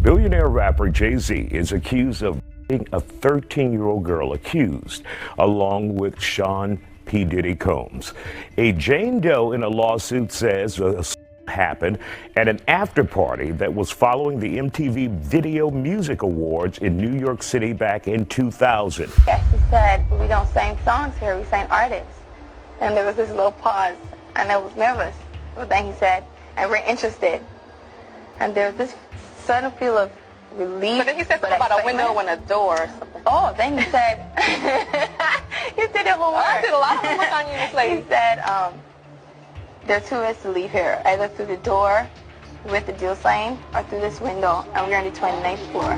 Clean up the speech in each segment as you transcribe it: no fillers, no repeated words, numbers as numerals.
Billionaire rapper Jay-Z is accused of being a 13-year-old girl accused, along with Sean P. Diddy Combs. A Jane Doe in a lawsuit says happened at an after-party that was following the MTV Video Music Awards in New York City back in 2000. Yes, he said, we don't sing songs here, we sing artists. And there was this little pause, and I was nervous. But then he said, and we're interested. And there was this sudden feel of relief. But then he said something about a window and a door or something. Oh, then he said, you did your homework. I did a lot of homework on you, Miss Lady. He said, there are two ways to leave here, either through the door with the deal sign or through this window, and we're on the 29th floor.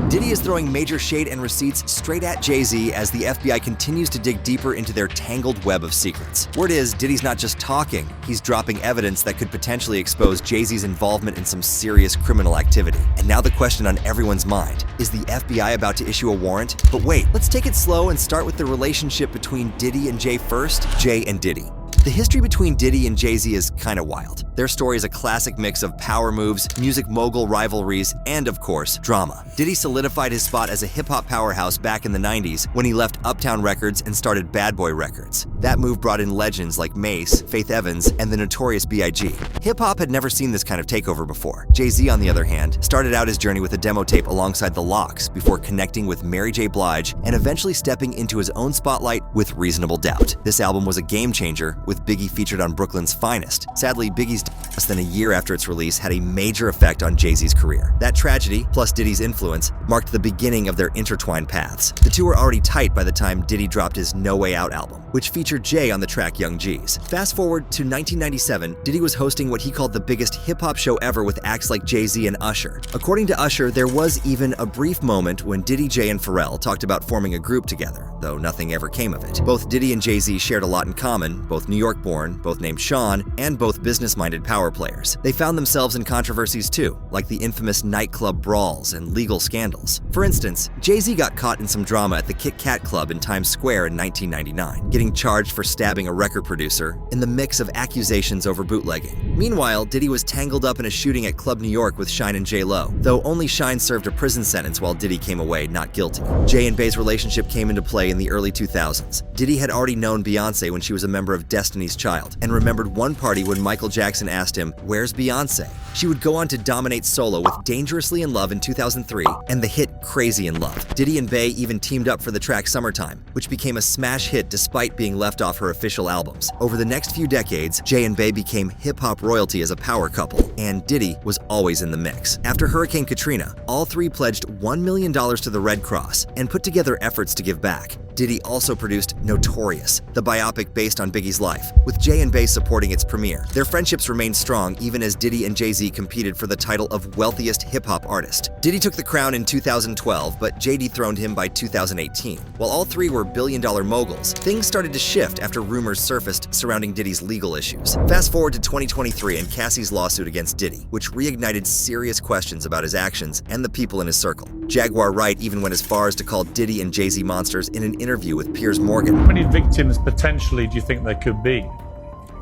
Diddy is throwing major shade and receipts straight at Jay-Z as the FBI continues to dig deeper into their tangled web of secrets. Word is, Diddy's not just talking, he's dropping evidence that could potentially expose Jay-Z's involvement in some serious criminal activity. And now the question on everyone's mind, is the FBI about to issue a warrant? But wait, let's take it slow and start with the relationship between Diddy and Jay first. Jay and Diddy. The history between Diddy and Jay-Z is kinda wild. Their story is a classic mix of power moves, music mogul rivalries, and of course, drama. Diddy solidified his spot as a hip-hop powerhouse back in the 90s when he left Uptown Records and started Bad Boy Records. That move brought in legends like Mace, Faith Evans, and the notorious B.I.G. Hip-hop had never seen this kind of takeover before. Jay-Z, on the other hand, started out his journey with a demo tape alongside The Lox before connecting with Mary J. Blige and eventually stepping into his own spotlight with Reasonable Doubt. This album was a game changer, with Biggie featured on Brooklyn's Finest. Sadly, Biggie's death less than a year after its release had a major effect on Jay-Z's career. That tragedy, plus Diddy's influence, marked the beginning of their intertwined paths. The two were already tight by the time Diddy dropped his No Way Out album, which featured Jay on the track Young G's. Fast forward to 1997, Diddy was hosting what he called the biggest hip-hop show ever with acts like Jay-Z and Usher. According to Usher, there was even a brief moment when Diddy, Jay, and Pharrell talked about forming a group together, though nothing ever came of it. Both Diddy and Jay-Z shared a lot in common, both New York born, both named Sean, and both business-minded power players. They found themselves in controversies too, like the infamous nightclub brawls and legal scandals. For instance, Jay-Z got caught in some drama at the Kit Kat Club in Times Square in 1999, getting charged for stabbing a record producer in the mix of accusations over bootlegging. Meanwhile, Diddy was tangled up in a shooting at Club New York with Shyne and J-Lo, though only Shyne served a prison sentence while Diddy came away not guilty. Jay and Bey's relationship came into play in the early 2000s. Diddy had already known Beyonce when she was a member of Destiny's Child, and remembered one party when Michael Jackson asked him, "Where's Beyonce?" She would go on to dominate solo with Dangerously in Love in 2003 and the hit Crazy in Love. Diddy and Bey even teamed up for the track Summertime, which became a smash hit despite being left off her official albums. Over the next few decades, Jay and Bey became hip-hop royalty as a power couple, and Diddy was always in the mix. After Hurricane Katrina, all three pledged $1 million to the Red Cross and put together efforts to give back. Diddy also produced Notorious, the biopic based on Biggie's life, with Jay and Bey supporting its premiere. Their friendships remained strong even as Diddy and Jay-Z competed for the title of wealthiest hip-hop artist. Diddy took the crown in 2012, but Jay dethroned him by 2018. While all three were billion-dollar moguls, things started to shift after rumors surfaced surrounding Diddy's legal issues. Fast forward to 2023 and Cassie's lawsuit against Diddy, which reignited serious questions about his actions and the people in his circle. Jaguar Wright even went as far as to call Diddy and Jay-Z monsters in an interview with Piers Morgan. How many victims potentially do you think there could be?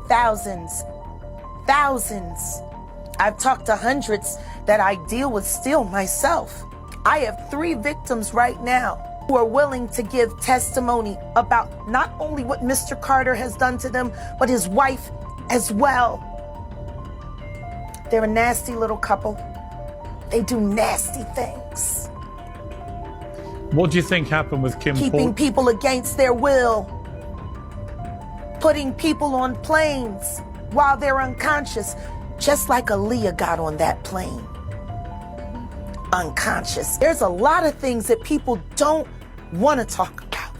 Thousands. Thousands. I've talked to hundreds that I deal with still myself. I have 3 victims right now who are willing to give testimony about not only what Mr. Carter has done to them, but his wife as well. They're a nasty little couple. They do nasty things. What do you think happened with Kim Keeping people against their will. Putting people on planes while they're unconscious, just like Aaliyah got on that plane. Unconscious. There's a lot of things that people don't want to talk about.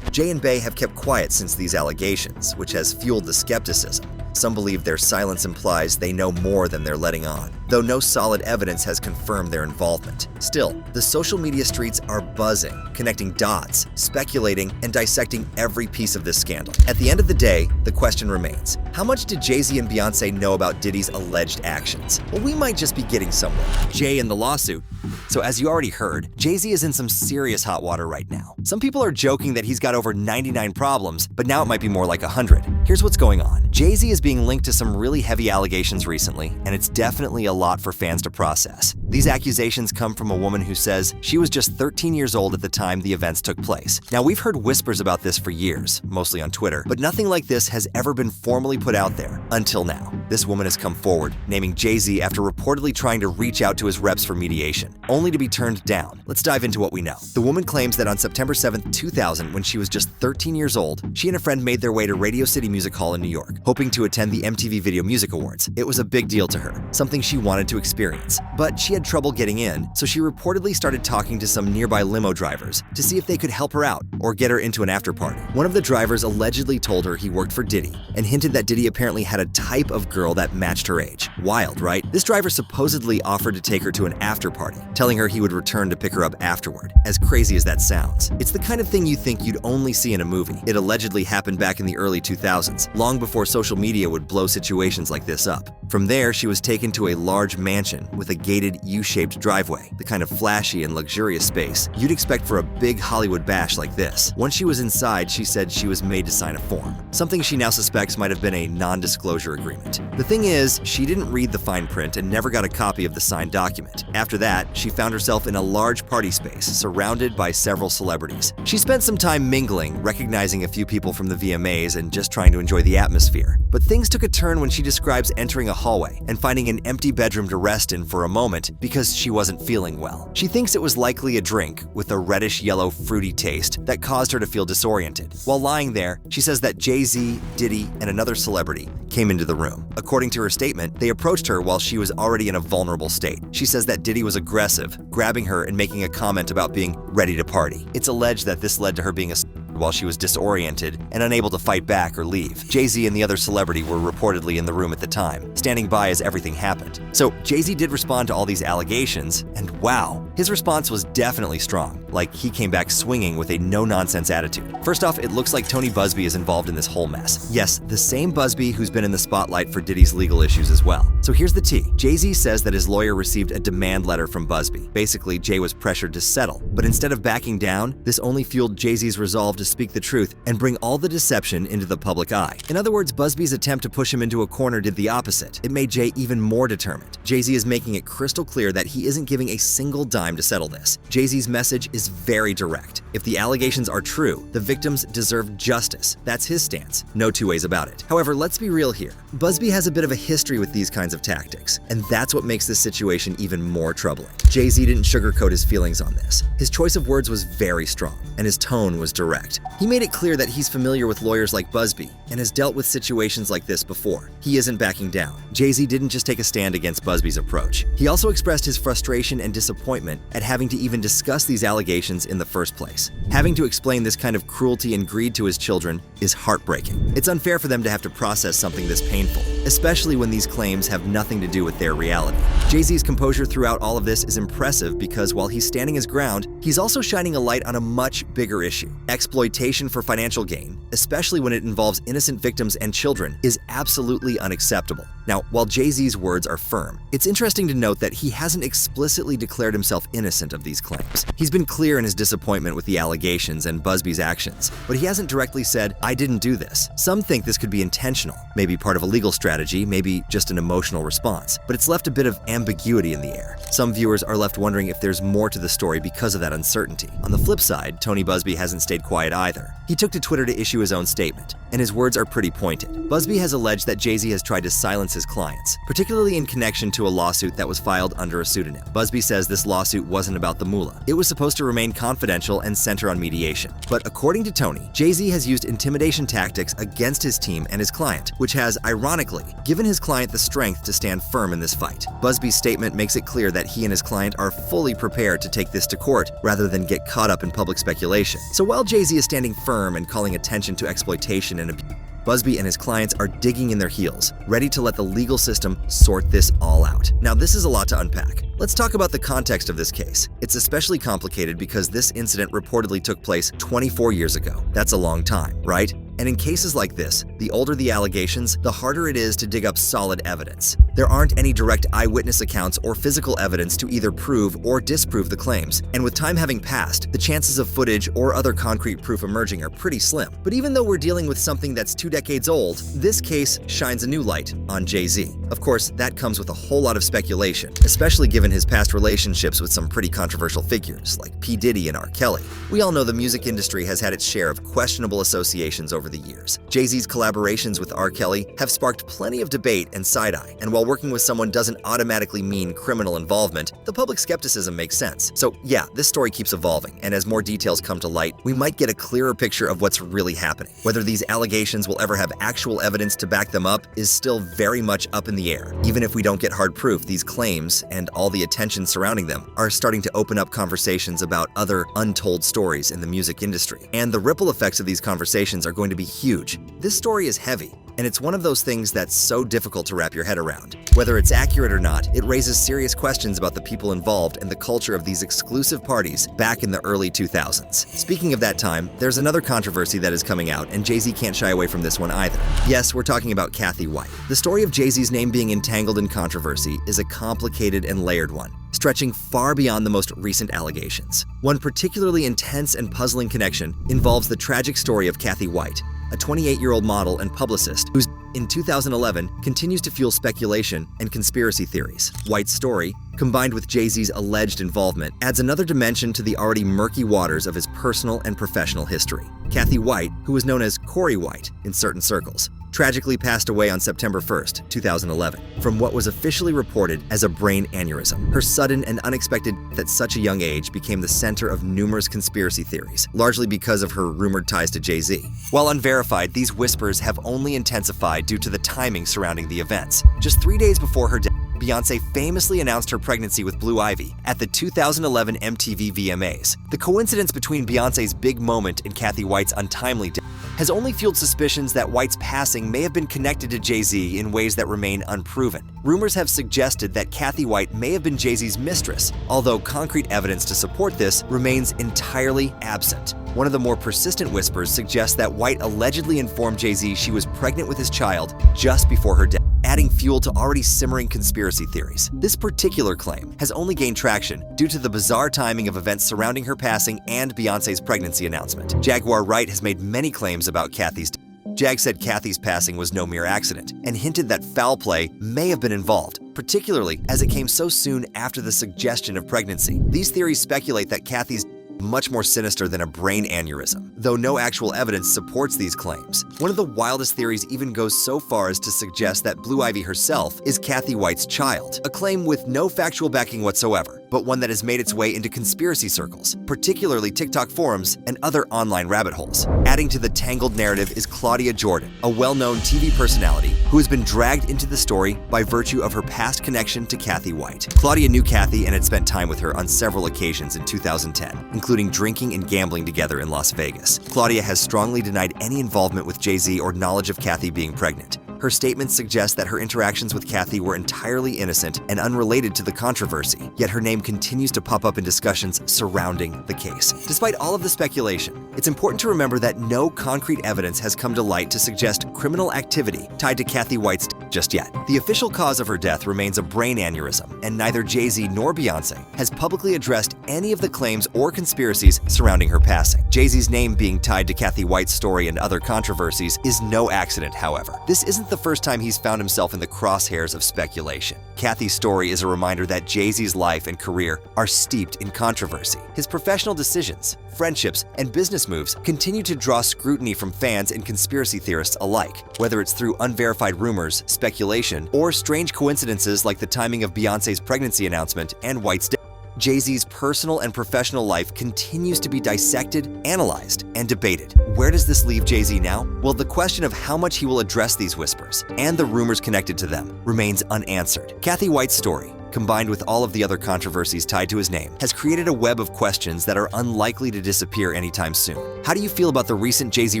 Jay and Bey have kept quiet since these allegations, which has fueled the skepticism. Some believe their silence implies they know more than they're letting on, though no solid evidence has confirmed their involvement. Still, the social media streets are buzzing, connecting dots, speculating, and dissecting every piece of this scandal. At the end of the day, the question remains, How much did Jay-Z and Beyonce know about Diddy's alleged actions? Well, we might just be getting somewhere. Jay in the lawsuit. So as you already heard, Jay-Z is in some serious hot water right now. Some people are joking that he's got over 99 problems, but now it might be more like 100. Here's what's going on. Jay-Z is being linked to some really heavy allegations recently, and it's definitely a lot for fans to process. These accusations come from a woman who says she was just 13 years old at the time the events took place. Now, we've heard whispers about this for years, mostly on Twitter, but nothing like this has ever been formally put out there until now. This woman has come forward, naming Jay-Z after reportedly trying to reach out to his reps for mediation, only to be turned down. Let's dive into what we know. The woman claims that on September 7, 2000, when she was just 13 years old, she and a friend made their way to Radio City Music Hall in New York, hoping to attend the MTV Video Music Awards. It was a big deal to her, something she wanted to experience. But she had trouble getting in, so she reportedly started talking to some nearby limo drivers to see if they could help her out or get her into an after party. One of the drivers allegedly told her he worked for Diddy and hinted that Diddy apparently had a type of girl that matched her age. Wild, right? This driver supposedly offered to take her to an after party, telling her he would return to pick her up afterward. As crazy as that sounds, it's the kind of thing you think you'd only see in a movie. It allegedly happened back in the early 2000s, long before social media would blow situations like this up. From there, she was taken to a large mansion with a gated U-shaped driveway, the kind of flashy and luxurious space you'd expect for a big Hollywood bash like this. Once she was inside, she said she was made to sign a form, something she now suspects might have been a non-disclosure agreement. The thing is, she didn't read the fine print and never got a copy of the signed document. After that, she found herself in a large party space surrounded by several celebrities. She spent some time mingling, recognizing a few people from the VMAs and just trying to enjoy the atmosphere. But things took a turn when she describes entering a hallway and finding an empty bedroom to rest in for a moment because she wasn't feeling well. She thinks it was likely a drink with a reddish-yellow fruity taste that caused her to feel disoriented. While lying there, she says that Jay-Z, Diddy, and another celebrity came into the room. According to her statement, they approached her while she was already in a vulnerable state. She says that Diddy was aggressive, grabbing her and making a comment about being ready to party. It's alleged that this led to her being while she was disoriented and unable to fight back or leave. Jay-Z and the other celebrity were reportedly in the room at the time, standing by as everything happened. So Jay-Z did respond to all these allegations, and wow, his response was definitely strong. Like, he came back swinging with a no-nonsense attitude. First off, it looks like Tony Busby is involved in this whole mess. Yes, the same Busby who's been in the spotlight for Diddy's legal issues as well. So here's the tea. Jay-Z says that his lawyer received a demand letter from Busby. Basically, Jay was pressured to settle, but instead of backing down, this only fueled Jay-Z's resolve to speak the truth and bring all the deception into the public eye. In other words, Busby's attempt to push him into a corner did the opposite. It made Jay even more determined. Jay-Z is making it crystal clear that he isn't giving a single dime to settle this. Jay-Z's message is very direct. If the allegations are true, the victims deserve justice. That's his stance. No two ways about it. However, let's be real here. Busby has a bit of a history with these kinds of tactics, and that's what makes this situation even more troubling. Jay-Z didn't sugarcoat his feelings on this. His choice of words was very strong, and his tone was direct. He made it clear that he's familiar with lawyers like Busby and has dealt with situations like this before. He isn't backing down. Jay-Z didn't just take a stand against Busby's approach. He also expressed his frustration and disappointment at having to even discuss these allegations in the first place. Having to explain this kind of cruelty and greed to his children is heartbreaking. It's unfair for them to have to process something this painful, especially when these claims have nothing to do with their reality. Jay-Z's composure throughout all of this is impressive because while he's standing his ground, he's also shining a light on a much bigger issue. Exploitation for financial gain, especially when it involves innocent victims and children, is absolutely unacceptable. Now, while Jay-Z's words are firm, it's interesting to note that he hasn't explicitly declared himself innocent of these claims. He's been clear in his disappointment with the allegations and Busby's actions, but he hasn't directly said, "I didn't do this." Some think this could be intentional, maybe part of a legal strategy, maybe just an emotional response, but it's left a bit of ambiguity in the air. Some viewers are left wondering if there's more to the story because of that uncertainty. On the flip side, Tony Busby hasn't stayed quiet either. He took to Twitter to issue his own statement, and his words are pretty pointed. Busby has alleged that Jay-Z has tried to silence his clients, particularly in connection to a lawsuit that was filed under a pseudonym. Busby says this lawsuit wasn't about the moolah. It was supposed to remain confidential and center on mediation. But according to Tony, Jay-Z has used intimidation tactics against his team and his client, which has, ironically, given his client the strength to stand firm in this fight. Busby's statement makes it clear that he and his client are fully prepared to take this to court rather than get caught up in public speculation. So while Jay-Z is standing firm and calling attention to exploitation and abuse, Busby and his clients are digging in their heels, ready to let the legal system sort this all out. Now, this is a lot to unpack. Let's talk about the context of this case. It's especially complicated because this incident reportedly took place 24 years ago. That's a long time, right? And in cases like this, the older the allegations, the harder it is to dig up solid evidence. There aren't any direct eyewitness accounts or physical evidence to either prove or disprove the claims, and with time having passed, the chances of footage or other concrete proof emerging are pretty slim. But even though we're dealing with something that's 2 decades old, this case shines a new light on Jay-Z. Of course, that comes with a whole lot of speculation, especially given his past relationships with some pretty controversial figures like P. Diddy and R. Kelly. We all know the music industry has had its share of questionable associations over the years. Jay-Z's collaborations with R. Kelly have sparked plenty of debate and side-eye, and while working with someone doesn't automatically mean criminal involvement, the public skepticism makes sense. So yeah, this story keeps evolving, and as more details come to light, we might get a clearer picture of what's really happening. Whether these allegations will ever have actual evidence to back them up is still very much up in the air. Even if we don't get hard proof, these claims and all the attention surrounding them are starting to open up conversations about other untold stories in the music industry. And the ripple effects of these conversations are going to be huge. This story is heavy, and it's one of those things that's so difficult to wrap your head around. Whether it's accurate or not, it raises serious questions about the people involved and the culture of these exclusive parties back in the early 2000s. Speaking of that time, there's another controversy that is coming out, and Jay-Z can't shy away from this one either. Yes, we're talking about Kathy White. The story of Jay-Z's name being entangled in controversy is a complicated and layered one, stretching far beyond the most recent allegations. One particularly intense and puzzling connection involves the tragic story of Kathy White, a 28-year-old model and publicist whose in 2011 continues to fuel speculation and conspiracy theories. White's story, combined with Jay-Z's alleged involvement, adds another dimension to the already murky waters of his personal and professional history. Kathy White, who was known as Corey White in certain circles, tragically passed away on September 1st, 2011, from what was officially reported as a brain aneurysm. Her sudden and unexpected death at such a young age became the center of numerous conspiracy theories, largely because of her rumored ties to Jay-Z. While unverified, these whispers have only intensified due to the timing surrounding the events. Just 3 days before her death, Beyoncé famously announced her pregnancy with Blue Ivy at the 2011 MTV VMAs. The coincidence between Beyoncé's big moment and Kathy White's untimely death has only fueled suspicions that White's passing may have been connected to Jay-Z in ways that remain unproven. Rumors have suggested that Kathy White may have been Jay-Z's mistress, although concrete evidence to support this remains entirely absent. One of the more persistent whispers suggests that White allegedly informed Jay-Z she was pregnant with his child just before her death, adding fuel to already simmering conspiracy theories. This particular claim has only gained traction due to the bizarre timing of events surrounding her passing and Beyoncé's pregnancy announcement. Jaguar Wright has made many claims about Kathy's death. Jag said Kathy's passing was no mere accident and hinted that foul play may have been involved, particularly as it came so soon after the suggestion of pregnancy. These theories speculate that Kathy's much more sinister than a brain aneurysm, though no actual evidence supports these claims. One of the wildest theories even goes so far as to suggest that Blue Ivy herself is Kathy White's child, a claim with no factual backing whatsoever, but one that has made its way into conspiracy circles, particularly TikTok forums and other online rabbit holes. Adding to the tangled narrative is Claudia Jordan, a well-known TV personality who has been dragged into the story by virtue of her past connection to Kathy White. Claudia knew Kathy and had spent time with her on several occasions in 2010, including drinking and gambling together in Las Vegas. Claudia has strongly denied any involvement with Jay-Z or knowledge of Kathy being pregnant. Her statements suggest that her interactions with Kathy were entirely innocent and unrelated to the controversy, yet her name continues to pop up in discussions surrounding the case. Despite all of the speculation, it's important to remember that no concrete evidence has come to light to suggest criminal activity tied to Kathy White's death just yet. The official cause of her death remains a brain aneurysm, and neither Jay-Z nor Beyoncé has publicly addressed any of the claims or conspiracies surrounding her passing. Jay-Z's name being tied to Kathy White's story and other controversies is no accident, however. This isn't the first time he's found himself in the crosshairs of speculation. Kathy's story is a reminder that Jay-Z's life and career are steeped in controversy. His professional decisions, friendships, and business moves continue to draw scrutiny from fans and conspiracy theorists alike, whether it's through unverified rumors, speculation, or strange coincidences like the timing of Beyoncé's pregnancy announcement and White's death. Jay-Z's personal and professional life continues to be dissected, analyzed, and debated. Where does this leave Jay-Z now? Well, the question of how much he will address these whispers and the rumors connected to them remains unanswered. Kathy White's story, combined with all of the other controversies tied to his name, has created a web of questions that are unlikely to disappear anytime soon. How do you feel about the recent Jay-Z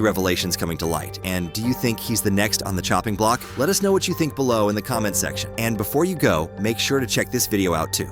revelations coming to light? And do you think he's the next on the chopping block? Let us know what you think below in the comments section. And before you go, make sure to check this video out too.